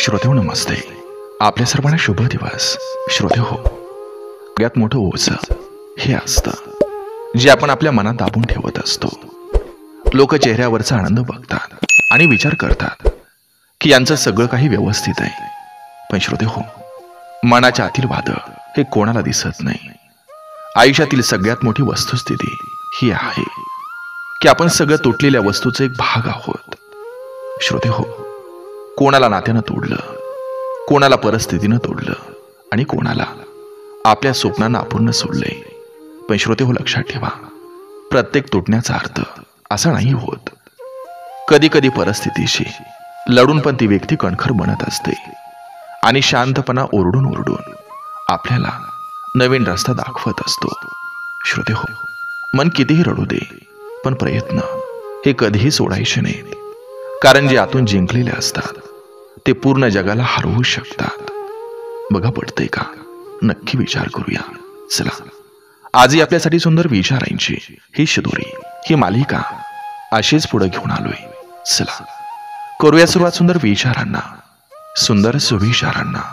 श्रोते हो नमस्ते. आपल्या सर्वांना शुभ दिवस. श्रोते हो, सगळ्यात मोठं ओझं हे असतं जे आपण आपल्या मनात दाबून ठेवत असतो. लोक चेहऱ्यावरचा आनंद बघतात आणि विचार करतात की यांचं सगळं काही व्यवस्थित आहे. पण श्रोते हो, मनाच्या आतील वादळ हे कोणाला दिसत नाही. आयुष्यातील सगळ्यात मोठी वस्तुस्थिती ही आहे की आपण सगळं तुटलेल्या वस्तूचा एक भाग आहोत. श्रोते हो, कोणाला नात्यानं तोडलं, कोणाला परिस्थितीनं तोडलं आणि कोणाला आपल्या स्वप्नांना अपूर्ण सोडलंय. पण श्रोते हो, लक्षात ठेवा, प्रत्येक तुटण्याचा अर्थ असा नाही होत. कधी कधी परिस्थितीशी लढून पण ती व्यक्ती कणखर बनत असते आणि शांतपणा ओरडून ओरडून आपल्याला नवीन रस्ता दाखवत असतो. श्रोते हो, मन कितीही रडू दे, पण प्रयत्न हे कधीही सोडायचे नाहीत. कारण जे आतून जिंकलेले असतात ते पूर्ण जगाला हरवू शकतात. बघा, पडतंय का? नक्की विचार करूया. चला, आजही आपल्यासाठी सुंदर विचारांची ही शिदोरी, ही मालिका अशीच पुढे घेऊन आलोय. चला, करूया सुरुवात सुंदर विचारांना, सुंदर सुविचारांना.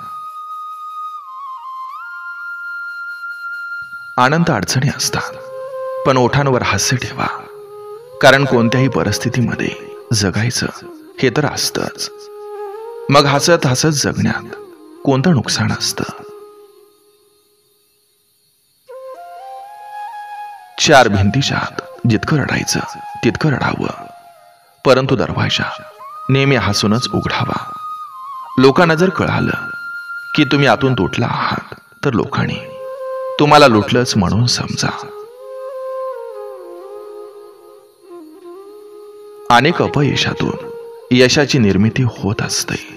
अनंत अडचणी असतात, पण ओठांवर हास्य ठेवा. कारण कोणत्याही परिस्थितीमध्ये जगायचं हे तर असतंच. मग हसत हसत जगण्यात कोणतं नुकसान असतं? चार भिंतीच्या आत जितकं रडायचं तितकं रडावं, परंतु दरवाजा नेहमी हसूनच उघडावा. लोकांना जर कळालं की तुम्ही आतून तुटला आहात तर लोकांनी तुम्हाला लुटलंच म्हणून समजा. अनेक अपयशातून यशाची निर्मिती होत असते.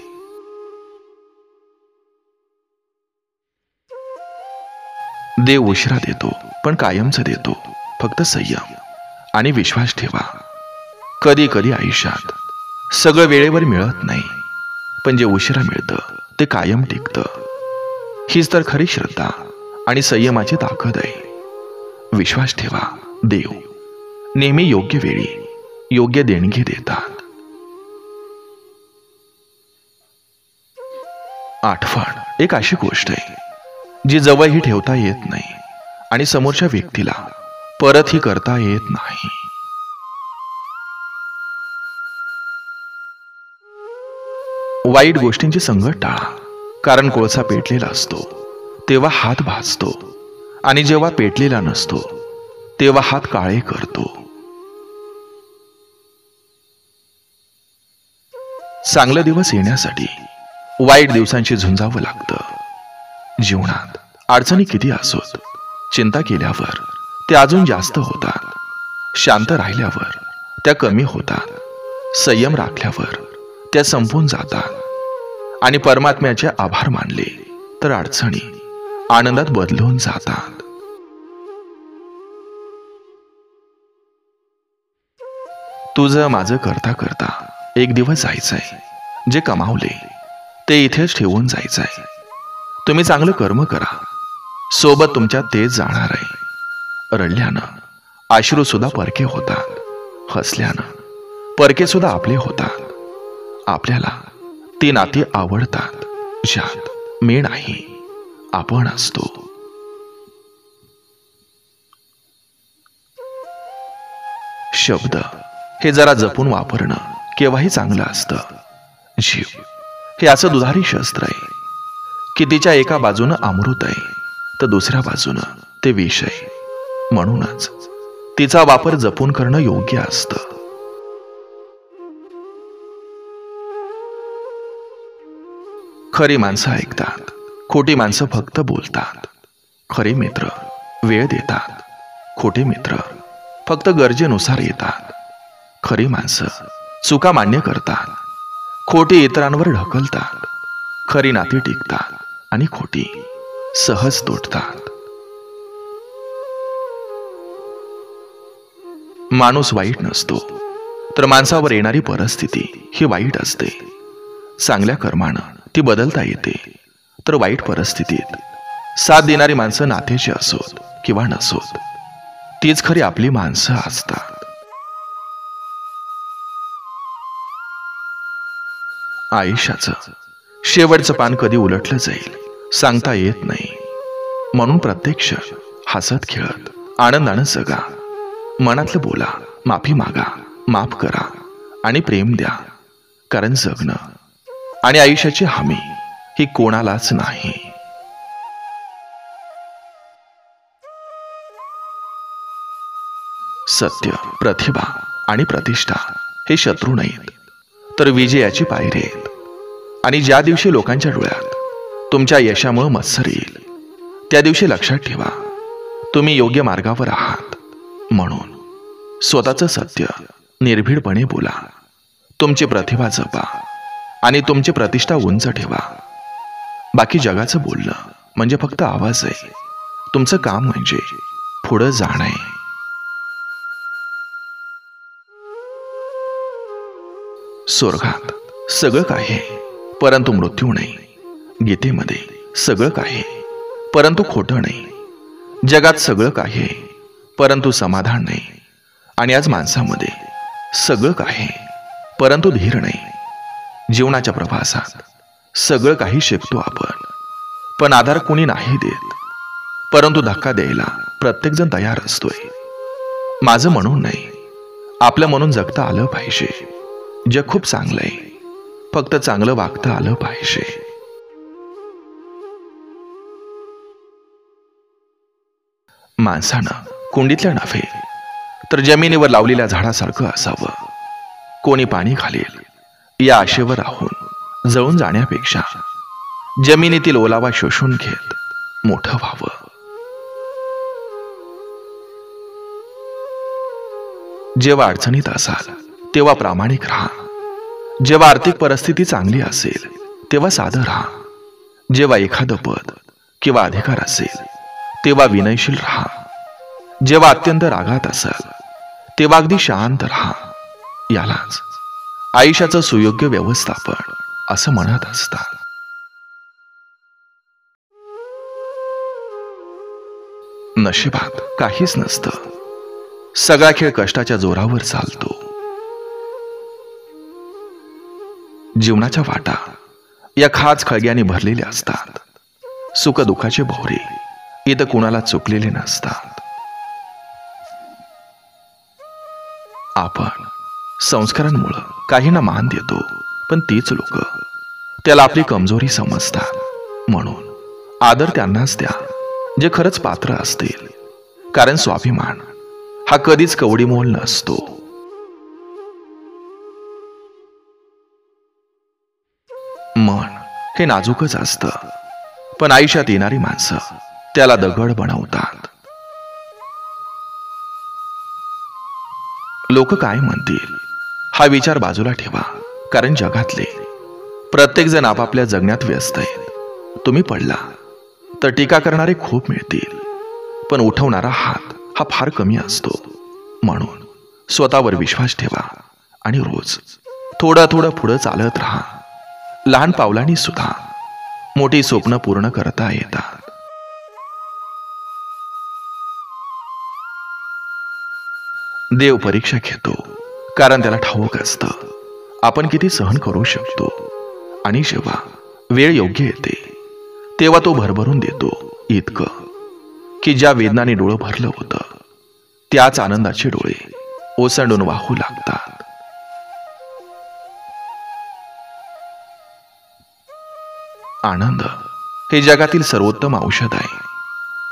देव उशिरा देतो, पण कायमच देतो. फक्त संयम आणि विश्वास ठेवा. कधी कधी आयुष्यात सगळं वेळेवर मिळत नाही, पण जे उशिरा मिळतं ते कायम टिकतं. हीच तर खरी श्रद्धा आणि संयमाची ताकद आहे. विश्वास ठेवा, देव नेहमी योग्य वेळी योग्य देणगी देतात. आठवण एक अशी गोष्ट आहे जी जवळही ठेवता येत नाही आणि समोरच्या व्यक्तीला परतही करता येत नाही. वाईट गोष्टींची संगत टाळा. कारण कोळसा पेटलेला असतो तेव्हा हात भाजतो आणि जेव्हा पेटलेला नसतो तेव्हा हात काळे करतो. चांगले दिवस येण्यासाठी वाईट दिवसांशी झुंजावं लागतं. जीवनात अडचणी किती असोत, चिंता केल्यावर त्या अजून जास्त होतात. शांत राहिल्यावर त्या कमी होतात. संयम राखल्यावर त्या संपून जातात आणि परमात्म्याचे आभार मानले तर अडचणी आनंदात बदलून जातात. तुझं माझं करता करता एक दिवस जायचंय. जे कमावले ते इथेच ठेवून जायचंय. तुम्ही चांगलं कर्म करा, सोबत तुमच्या तेच जाणार आहे. रडल्यानं अश्रू सुद्धा परके होतात, हसल्यानं परके सुद्धा आपले होतात. आपल्याला ती नाती आवडतात ज्यात मी नाही, आपण असतो. शब्द हे जरा जपून वापरणं केव्हाही चांगलं असतं. जीव हे असं दुधारी शस्त्र आहे की तिच्या एका बाजूनं अमृत आहे तर दुसऱ्या बाजूनं ते विष आहे. म्हणूनच तिचा वापर जपून करणं योग्य असतं. खरी माणसं ऐकतात, खोटी माणसं फक्त बोलतात. खरे मित्र वेळ देतात, खोटे मित्र फक्त गरजेनुसार येतात. खरी माणसं चुका मान्य करतात, खोटी इतरांवर ढकलतात. खरी नाती टिकतात आणि खोटी सहज तुटतात. माणूस वाईट नसतो, तर माणसावर येणारी परिस्थिती ही वाईट असते. चांगल्या कर्मानं ती बदलता येते, तर वाईट परिस्थितीत साथ देणारी माणसं नात्याची असोत किंवा नसोत, तीच खरी आपली माणसं असतात. आयुष्याचं शेवटचं पान कधी उलटलं जाईल सांगता येत नाही. म्हणून प्रत्यक्ष हसत खेळत आनंदानं जगा. मनातलं बोला, माफी मागा, माफ करा आणि प्रेम द्या. कारण जगणं आणि आयुष्याची हमी ही कोणालाच नाही. सत्य, प्रतिभा आणि प्रतिष्ठा हे शत्रू नाहीत, तर विजयाची पायरी आहेत. आणि ज्या दिवशी लोकांच्या डोळ्यात तुमच्या यशामुळे मत्सर येईल, त्या दिवशी लक्षात ठेवा तुम्ही योग्य मार्गावर आहात. म्हणून स्वतःचं सत्य निर्भीडपणे बोला, तुमची प्रतिभा जपा आणि तुमची प्रतिष्ठा उंच ठेवा. बाकी जगाचं बोलणं म्हणजे फक्त आवाज आहे. तुमचं काम म्हणजे पुढं जाणं आहे. स्वर्गात सगळं काही आहे, परंतु मृत्यू नाही. गीतेमध्ये सगळं काही आहे, परंतु खोटं नाही. जगात सगळं काही आहे, परंतु समाधान नाही. आणि आज माणसामध्ये सगळं काही आहे, परंतु धीर नाही. जीवनाच्या प्रवासात सगळं काही शिकतो आपण, पण आधार कोणी नाही देत. परंतु धक्का द्यायला प्रत्येकजण तयार असतोय. माझं म्हणून नाही, आपलं म्हणून जगता आलं पाहिजे. जग खूप चांगलं आहे, फक्त चांगलं वागता आलं पाहिजे. माणसानं कुंडीतल्या नव्हे तर जमिनीवर लावलेल्या झाडासारखं असावं. कोणी पाणी घालेल या आशेवर राहून जळून जाण्यापेक्षा जमिनीतील ओलावा शोषून घेत मोठं व्हावं. जेव्हा अडचणीत असाल तेव्हा प्रामाणिक राहा. जेव्हा आर्थिक परिस्थिती चांगली असेल तेव्हा साधं राहा. जेव्हा एखादं पद किंवा अधिकार असेल तेव्हा विनयशील राहा. जेव्हा अत्यंत रागात असाल तेव्हा अगदी शांत राहा. यालाच आयुष्याचं सुयोग्य व्यवस्थापन असं म्हणत असतात. नशिबात काहीच नसतं, सगळा खेळ कष्टाच्या जोरावर चालतो. जीवनाच्या वाटा या खाच खळग्याने भरलेल्या असतात. सुख दुःखाचे भोवरे इथं कुणाला चुकलेले नसतात. आपण संस्कारांमुळे काहींना मान देतो, पण तीच लोक त्याला आपली कमजोरी समजतात. म्हणून आदर त्यांनाच द्या जे खरंच पात्र असतील. कारण स्वाभिमान हा कधीच कवडीमोल नसतो. मन हे नाजूकच असतं, पण आयुष्यात येणारी माणसं त्याला दगड बनवतात. लोक काय म्हणतील हा विचार बाजूला ठेवा. कारण जगातले प्रत्येक जण आपापल्या जगण्यात व्यस्त आहेत. तुम्ही पडला तर टीका करणारे खूप मिळतील, पण उठवणारा हात हा फार कमी असतो. म्हणून स्वतःवर विश्वास ठेवा आणि रोज थोडं थोडं पुढं चालत राहा. लहान पावलांनी सुद्धा मोठी स्वप्न पूर्ण करता येतात. देव परीक्षा घेतो, कारण त्याला ठाऊक असतं आपण किती सहन करू शकतो. आणि जेव्हा वेळ योग्य येते तेव्हा तो भरभरून देतो, इतकं की ज्या वेदनाने डोळं भरलं होतं त्याच आनंदाचे डोळे ओसंडून वाहू लागतात. आनंद हे जगातील सर्वोत्तम औषध आहे.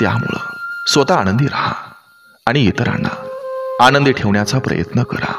त्यामुळं स्वतः आनंदी राहा आणि इतरांना आनंदी ठेवण्याचा प्रयत्न करा.